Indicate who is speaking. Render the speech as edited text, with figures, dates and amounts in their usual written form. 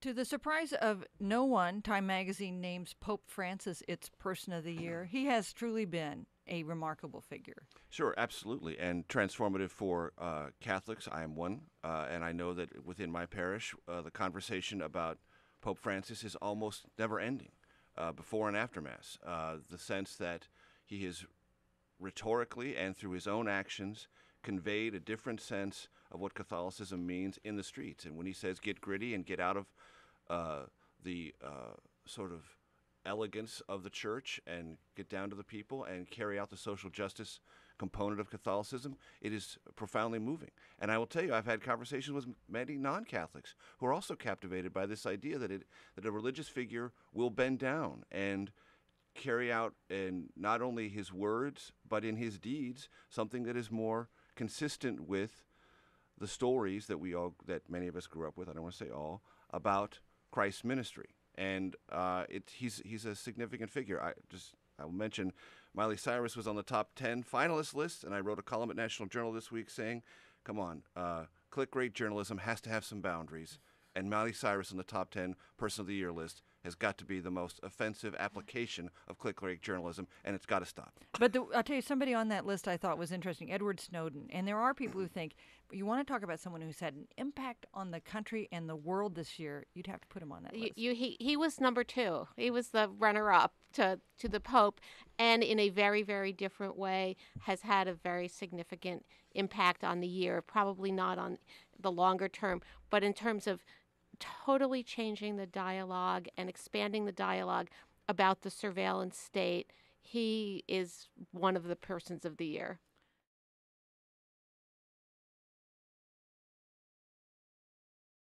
Speaker 1: To the surprise of no one, Time magazine names Pope Francis its Person of the Year. He has truly been a remarkable figure.
Speaker 2: Sure, absolutely, and transformative for Catholics. I am one, and I know that within my parish, the conversation about Pope Francis is almost never ending, before and after Mass. The sense that he has rhetorically and through his own actions conveyed a different sense of what Catholicism means in the streets. And when he says get gritty and get out of the sort of elegance of the church and get down to the people and carry out the social justice component of Catholicism, it is profoundly moving. And I will tell you, I've had conversations with many non-Catholics who are also captivated by this idea that a religious figure will bend down and carry out in not only his words but in his deeds something that is more consistent with the stories that many of us grew up with. I don't want to say all about Christ's ministry, and he's a significant figure. I will mention Miley Cyrus was on the top 10 finalist list, and I wrote a column at National Journal this week saying, "Come on, click-rate journalism has to have some boundaries." And Miley Cyrus on the top 10 Person of the Year list has got to be the most offensive application of click-rate journalism, and it's got to stop.
Speaker 1: But I'll tell you, somebody on that list I thought was interesting, Edward Snowden. And there are people who think, you want to talk about someone who's had an impact on the country and the world this year, you'd have to put him on that list.
Speaker 3: He was number 2. He was the runner-up to the Pope, and in a very, very different way has had a very significant impact on the year, probably not on the longer term, but in terms of totally changing the dialogue and expanding the dialogue about the surveillance state. He is one of the persons of the year.